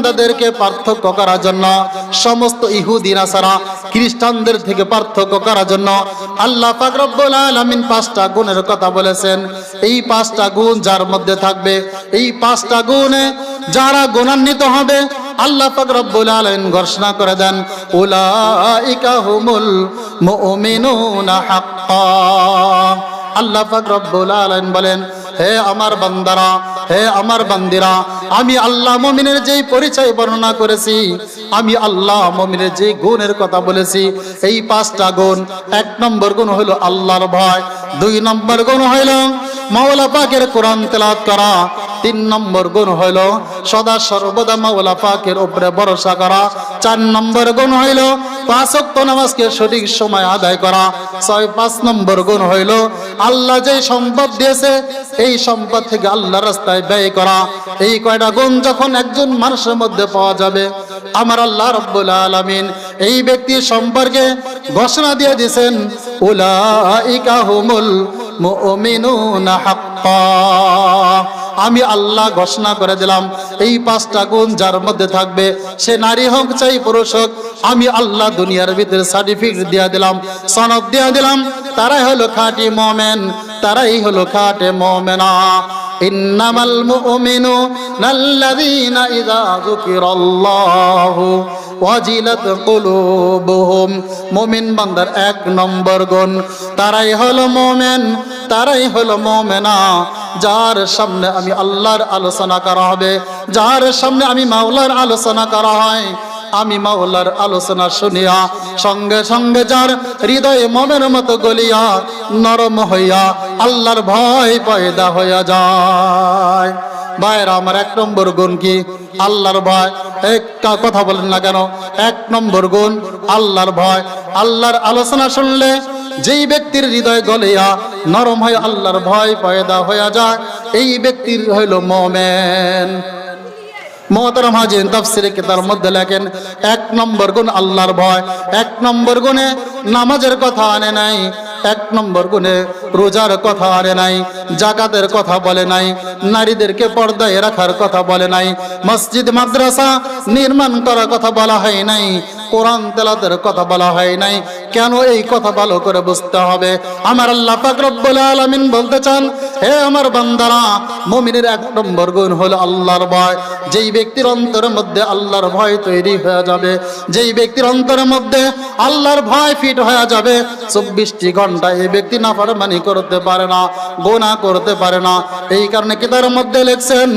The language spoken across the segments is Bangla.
বান্দাদেরকে পার্থক্য করার জন্য, সমস্ত ইহুদি নাসারা খ্রিস্টানদের থেকে পার্থক্য করার জন্য আল্লাহ পাক রব্বুল আলামিন 5টা গুণের কথা বলেছেন। এই 5টা গুণ যার মধ্যে থাকবে, এই 5টা গুণে যারা গুণান্বিত হবে, আল্লাহ পাক রব্বুল আলামিন ঘোষণা করে দেন, উলাইকা হুমুল মুমিনুনা হাক্কা। আল্লাহ পাক রব্বুল আলামিন বলেন, হে আমার বান্দারা, হে আমার বান্দিরা, আমি আল্লাহ মুমিনের যেই পরিচয় বর্ণনা করেছি, আমি আল্লাহ মুমিনের যেই গুণের কথা বলেছি, এই 5টা গুণ। 1 নম্বর গুণ হলো আল্লাহর ভয়, 2 নম্বর গুণ হলো মাওলা পাকের কোরআন তেলাওয়াত করা, 3 নম্বর গুণ হইল সদা সর্বদা মাওলা পাকের উপরে ভরসা করা, 4 নম্বর গুণ হইল 5 ওয়াক্ত নামাজকে সঠিক সময় আদায় করা, 5 নম্বর গুণ হইল আল্লাহ যে সম্পদ দিয়েছে এই সম্পদ থেকে আল্লাহর রাস্তায় ব্যয় করা। এই কয়টা গুণ যখন একজন মানুষের মধ্যে পাওয়া যাবে, আমার আল্লাহ রাব্বুল আলামিন এই ব্যক্তির সম্পর্কে ঘোষণা দিয়ে দিয়েছেন, উলাইকা হুমুল মুমিনুনা হাক্কা। আমি আল্লাহ ঘোষণা করে দিলাম, এই 5টা গুণ যার মধ্যে থাকবে, সে নারী হোক চাই পুরুষ হোক, আমি আল্লাহ দুনিয়ার ভিতরে সার্টিফিকেট দিয়ে দিলাম, সনদ দিয়ে দিলাম, তারাই হলো খাঁটি মুমিন, তারাই হলো খাঁটি মুমিনা। ইন্নামাল মুমিনুনাল্লাযীনা ইযা যুকিরাল্লাহু ওয়াজিলাত কুলুবুহুম। মুমিন বান্দার 1 নম্বর গুণ, তারাই হলো মুমিন, তারাই হলো মুমিনা, যার সামনে আমি আল্লাহর আলোচনা করা হবে, যার সামনে আমি মাওলার আলোচনা করা হয়, আমি মাওলার আলোচনা শুনিয়া সঙ্গে সঙ্গে যার হৃদয়ে মমের মতো গলিয়া নরম হইয়া আল্লাহর ভয় পয়দা হইয়া যায়। ভাইরা আমার 1 নম্বর গুণ কি? আল্লাহর ভয়। একটা কথা বলেন না কেন? 1 নম্বর গুণ আল্লাহর ভয়। আল্লাহর আলোচনা শুনলে যেই ব্যক্তির হৃদয় গলিয়া নরম হয় আল্লাহর ভয় পয়দা হইয়া যায়, এই ব্যক্তির হইল মুমিন। মুহতারাম হাজিরিন, তাফসীরে কিতাবের মধ্যে লেখেন 1 নম্বর গুণ আল্লাহর ভয়। 1 নম্বর গুণে নামাজের কথা আনে নাই, 1 নম্বর গুণে রোজার কথা আনে নাই, যাকাতের কথা বলে নাই, নারীদেরকে পর্দায় রাখার কথা বলে নাই, মসজিদ মাদ্রাসা নির্মাণ করার কথা বলা হয় নাই, কোরআন তেলাওয়াতের কথা বলা হয় নাই। কেন? এই কথা ভালো করে বুঝতে হবে। আমার আল্লাহ পাক রব্বুল আলামিন বলতে চান, হে আমার বান্দারা, মুমিনের 1 নম্বর গুণ হলো আল্লাহর ভয়। যেই ব্যক্তির অন্তরের মধ্যে আল্লাহর ভয় তৈরি হয়ে যাবে, যেই ব্যক্তির অন্তরের মধ্যে আল্লাহর ভয় ফিট হয়ে যাবে, 24টি ঘন্টা এই ব্যক্তি নাফরমানি করতে পারে না, গুনাহ করতে পারে না। এই কারণে কিতাবের মধ্যে লিখছেন,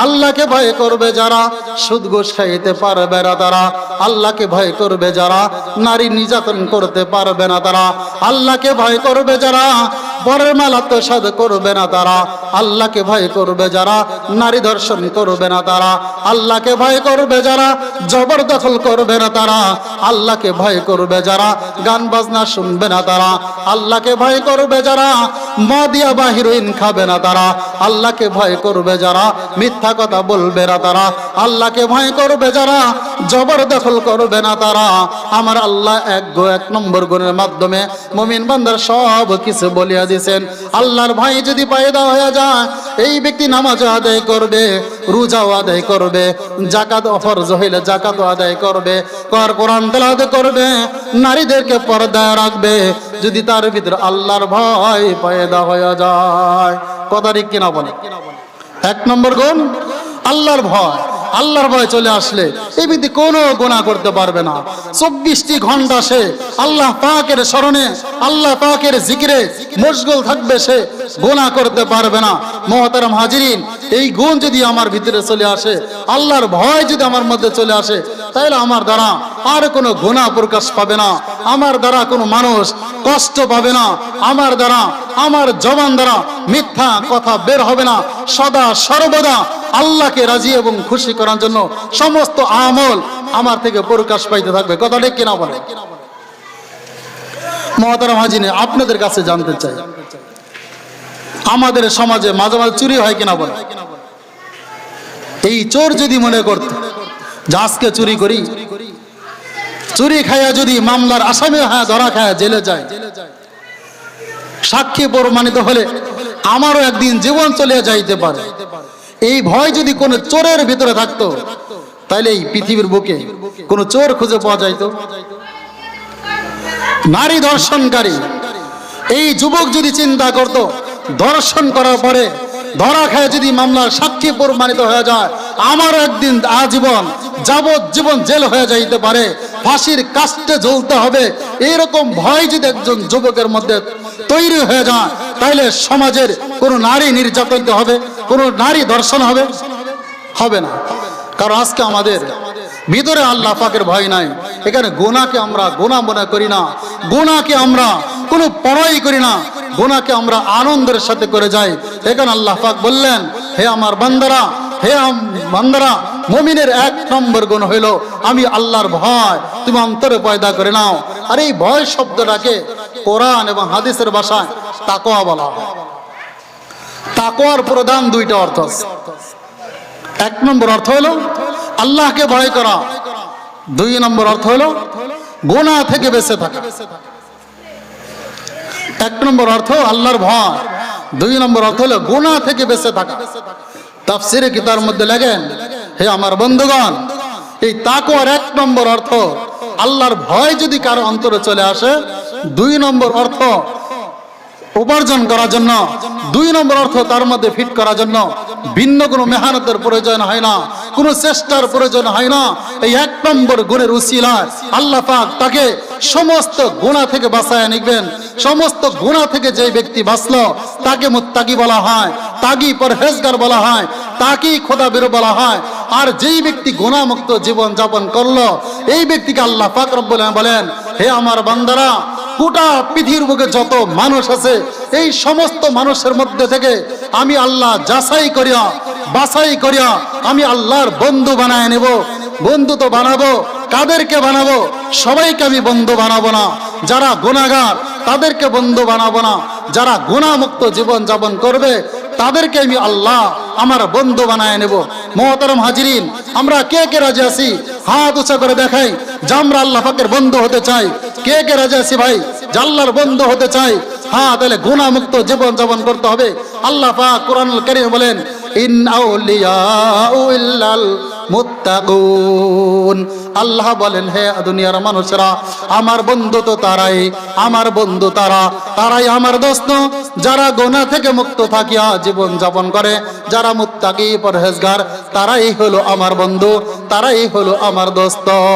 আল্লাহকে ভয় করবে যারা সুদ ঘুষ খাইতে পারবে না তারা, আল্লাহকে ভয় করবে যারা নারী নির্যাতন করতে পারবে না তারা, আল্লাহকে ভয় করবে যারা পরের মাল আত্মসাৎ করবে না তারা, আল্লাহকে ভয় করবে যারা নারী ধর্ষণ করবে না তারা, আল্লাহকে ভয় করবে যারা জবরদখল করবে না তারা, আল্লাহকে ভয় করবে যারা গান বাজনা শুনবে না তারা, আল্লাহকে ভয় করবে যারা মদিয়া বা হিরোইন খাবে না তারা, আল্লাহকে ভয় করবে যারা মিথ্যা কথা বলবে না তারা, আল্লাহকে ভয় করবে যারা জবরদখল করবে না তারা। আমার আল্লাহ 1 নম্বর গুণের মাধ্যমে মুমিন বান্দার সব কিছু বলিয়া দিয়েছেন। আল্লাহর ভয় যদি পয়দা হয়ে যায়, এই ব্যক্তি নামাজ আদায় করবে, রোজাও আদায় করবে, যাকাত ফরজ হইলে যাকাত আদায় করবে, কোরআন তেলাওয়াত করবে, নারীদেরকে পর্দায় রাখবে, যদি তার ভিতরে আল্লাহর ভয় পয়দা হয়ে যায়। কথা ঠিক কিনা বলে? 1 নম্বর গুণ আল্লাহর ভয়। আল্লাহর ভয় চলে আসলে এই ব্যক্তি কোনো গুনাহ করতে পারবে না। 24টি ঘন্টা সে আল্লাহ পাকের স্মরণে, আল্লাহ পাকের জিকিরে মশগুল থাকবে, সে গুনাহ করতে পারবে না। মুহতারাম হাজিরিন, এই গুণ যদি আমার ভিতরে চলে আসে, আল্লাহর ভয় যদি আমার মধ্যে চলে আসে, তাহলে আমার দ্বারা আর কোনো গুনাহ প্রকাশ পাবে না, আমার দ্বারা কোনো মানুষ কষ্ট পাবে না, আমার দ্বারা, আমার জবান দ্বারা মিথ্যা কথা বের হবে না। সদা সর্বদা আল্লাহকে রাজি এবং খুশি করার জন্য সমস্ত আমল আমার থেকে প্রকাশ পাইতে থাকবে। কথা ঠিক কিনা বলে? মুহতারাম হাজিরিন, আপনাদের কাছে জানতে চাই, আমাদের সমাজে মাঝে মাঝে চুরি হয় কিনা বলে? এই চোর যদি মনে করত যে আজকে চুরি করি, চুরি খায়া যদি মামলার আসামি হয়, ধরা খায়া জেলে যায়, সাক্ষী প্রমাণিত হলে আমারও একদিন জীবন চলে যাইতে পারে, এই ভয় যদি কোন চোরের ভিতরে থাকতো, তাইলে এই পৃথিবীর বুকে কোনো চোর খুঁজে পাওয়া যাইতো? নারী ধর্ষণকারী এই যুবক যদি চিন্তা করত, ধর্ষণ করার পরে ধরা খায় যদি মামলার সাক্ষী প্রমাণিত হয়ে যায়, আমার একদিন আজীবন যাবজ্জীবন জেল হয়ে যাইতে পারে, ফাঁসির কাস্টে ঝুলতে হবে, এরকম ভয় যদি একজন যুবকের মধ্যে তৈরি হয়ে যায়, তাহলে সমাজের কোনো নারী নির্যাতিত হবে, কোনো নারী ধর্ষণ হবে? হবে না। কারণ আজকে আমাদের ভিতরে আল্লাহ পাকের ভয় নাই। এখানে গুনাহকে আমরা গুনাহ মনে করি না, গুনাহকে আমরা কোনো পরোয়াই করি না, গুনাহকে আমরা আনন্দের সাথে করে যাই। এখানে আল্লাহ পাক বললেন, হে আমার বান্দারা, হে বান্দারা, মুমিনের 1 নম্বর গুণ হইল আমি আল্লাহর ভয় তুমি অন্তরে পয়দা করে নাও। আর এই ভয় শব্দটাকে কোরআন এবং হাদিসের ভাষায় তাকওয়া বলা হয়। তাকওয়ার প্রধান 2টা অর্থ আছে। 1 নম্বর অর্থ হলো আল্লাহকে ভয় করা, 2 নম্বর অর্থ হলো গুনাহ থেকে বেঁচে থাকা। 1 নম্বর অর্থ আল্লাহর ভয়, 2 নম্বর অর্থ হলো গুনাহ থেকে বেঁচে থাকা। তাফসীরে কিতাবের মধ্যে লেখেন, হে আমার বন্ধুগণ, এই তাকওয়ার 1 নম্বর অর্থ আল্লাহর ভয় যদি কারো অন্তরে চলে আসে, 2 নম্বর অর্থ উপার্জন করার জন্য, 2 নম্বর অর্থ তার মধ্যে ফিট করার জন্য ভিন্ন কোনো মেহনতের প্রয়োজন হয় না, কোনো চেষ্টার প্রয়োজন হয় না। এই 1 নম্বর গুণের উসিলায় আল্লাহ পাক তাকে সমস্ত গুনাহ থেকে বাঁচায় নিবেন। সমস্ত গুনাহ থেকে যে ব্যক্তি বাঁচলো তাকে মুত্তাকি বলা হয়, তাগী পরহেজগার বলা হয়, তাকেই খোদাবের বলা হয়। আর যেই ব্যক্তি গুনাহমুক্ত জীবন যাপন করলো, এই ব্যক্তিকে আল্লাহ পাক রব্বুল আলামিন বলেন, হে আমার বান্দারা, গোটা পৃথিবীর বুকে যত মানুষ আছে, এই সমস্ত মানুষের মধ্যে থেকে আমি আল্লাহ যাচাই করিয়া বাছাই করিয়া আমি আল্লাহর বন্ধু বানায় নেব। বন্ধু তো বানাবো, কাদেরকে বানাবো? সবাইকে আমি বন্ধু বানাবো না। যারা গুনাহগার তাদেরকে বন্ধু বানাবো না, যারা গুনাহমুক্ত জীবন যাপন করবে তাদেরকে আমি আল্লাহ আমার বন্ধু বানায় নেব। মুহতারাম হাজিরিন, আমরা কে কে রাজি আছি? হাত উঁচা করে দেখাই যে আমরা আল্লাহ পাকের বন্ধু হতে চাই। কে কে রাজি আছি ভাই যে আল্লাহর বন্ধু হতে চাই? হ্যাঁ, তাহলে গুনাহমুক্ত জীবন যাপন করতে হবে। আল্লাহ পাক কোরআনুল কারীমে বলেন, ইন আউলিয়াউ ইল্লাল মুত্তাকুন। আল্লাহ বলেন, হে দুনিয়ার মানুষেরা, আমার বন্ধু তো তারাই, আমার বন্ধু তারাই আমার দোস্ত যারা গুনাহ থেকে মুক্ত থাকিয়া জীবন যাপন করে, যারা মুত্তাকি পরহেজগার, তারাই হলো আমার বন্ধু, তারাই হলো আমার দোস্ত।